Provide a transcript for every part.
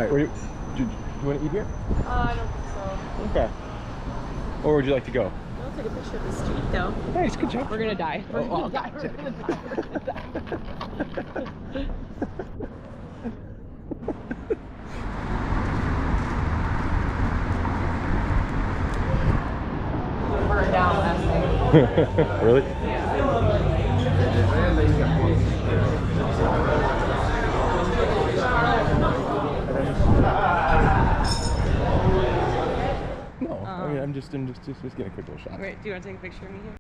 right, do you want to eat here? I don't think so. Okay. Or would you like to go? I'll take a picture of the street though. Nice, good job. We're gonna die. We're gonna die. We're We're gonna die. We're gonna die. Burn down last night. Really? No, I mean, I'm just getting a quick little shot. Wait, do you want to take a picture of me here?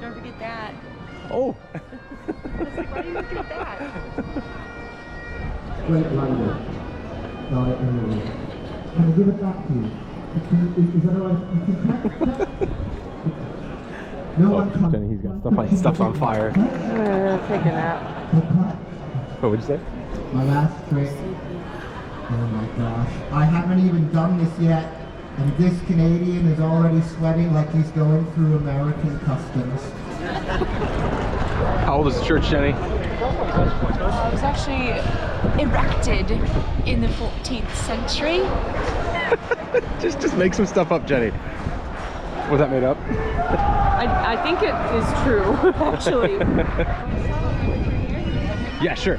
Don't forget that. Oh! I was like, why do you look at that? Great London. Right, can I give it back to you? Is that alright? No one comes. Jenny, he's got stuff's on fire. I'm gonna take a nap. What would you say? My last trip. Oh my gosh. I haven't even done this yet. And this Canadian is already sweating like he's going through American customs. How old is the church, Jenny? It was actually erected in the 14th century. just make some stuff up, Jenny. Was that made up? I think it is true, actually. Yeah, sure.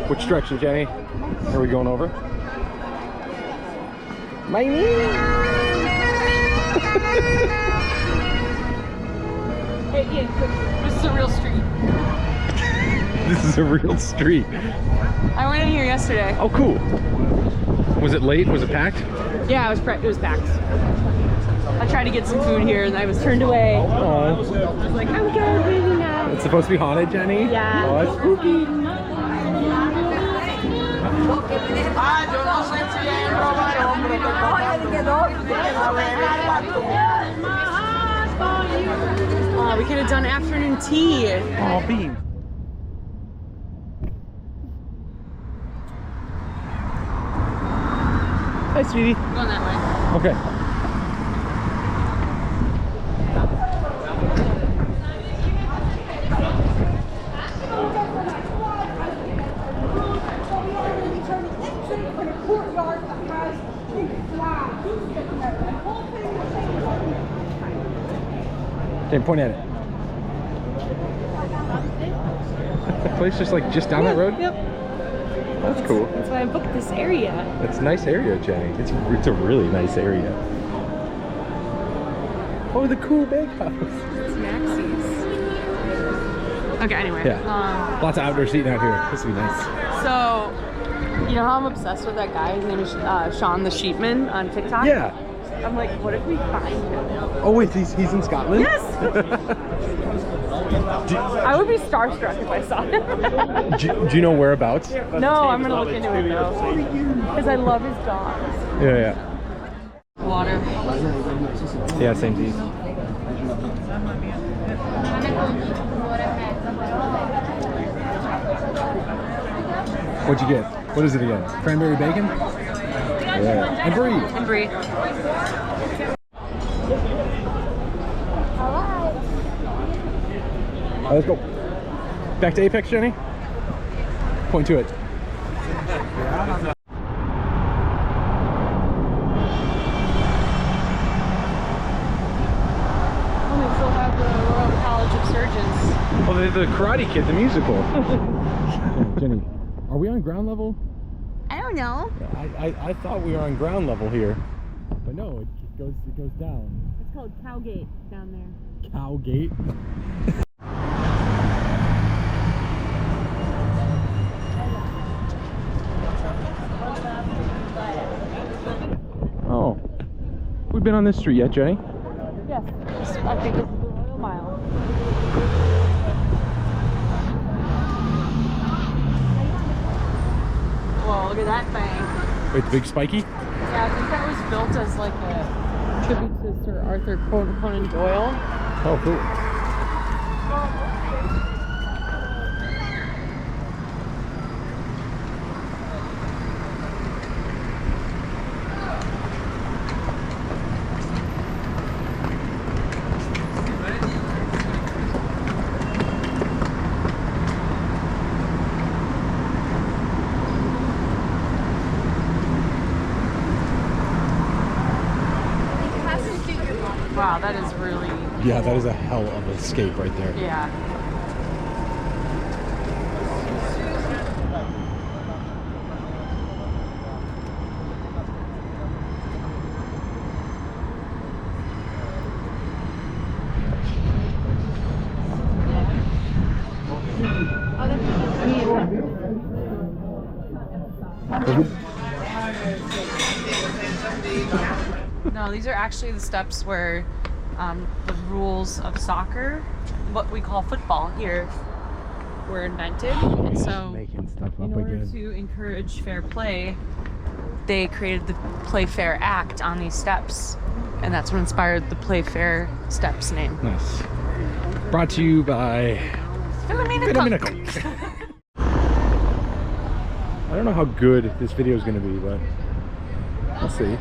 Which direction, Jenny? Are we going over? My knee! Hey Ian, this is a real street. This is a real street. I went in here yesterday. Oh, cool. Was it late? Was it packed? Yeah, it was packed. I tried to get some food here and I was turned away. Oh. I was like, I'm good, maybe now. It's supposed to be haunted, Jenny? Yeah. Oh, that's spooky. Oh, we could have done afternoon tea. Oh, beans. Hi, sweetie. Going that way. Okay. Okay, point at it. The place just down that road? Yep. That's cool. That's why I booked this area. It's a nice area, Jenny. It's a really nice area. Oh, the cool bakehouse. It's Maxie's. Okay, anyway. Yeah. Lots of outdoor seating out here. This would be nice. So, you know how I'm obsessed with that guy? His name is Sean the Sheepman on TikTok? Yeah. I'm like, what if we find him? Oh wait, he's in Scotland? Yes! I would be starstruck if I saw him. Do you know whereabouts? No, I'm gonna look into it though. Because I love his dogs. Yeah. Water. Yeah, same thing. What'd you get? What is it again? Cranberry bacon? Yeah. And brie. And brie. All right, let's go. Back to Apex, Jenny? Point to it. Oh, they still have the Royal College of Surgeons. Oh, the Karate Kid, the musical. Jenny, are we on ground level? I don't know. I thought we were on ground level here, but no, it goes down. It's called Cowgate down there. Cowgate. Oh, we've been on this street yet, Jenny? Yes. I think this is the Royal Mile. Whoa, look at that thing. Wait, the big spiky? Yeah, I think that was built as like a tribute to Sir Arthur Conan Doyle. Oh, cool. Yeah, that is a hell of an escape right there. Yeah. No, these are actually the steps where the rules of soccer, what we call football here, were invented. And so, Making stuff up in order again. to encourage fair play, they created the Play Fair Act on these steps. And that's what inspired the Play Fair Steps name. Nice. Brought to you by Philomena Cook. I don't know how good this video is going to be, but we'll see.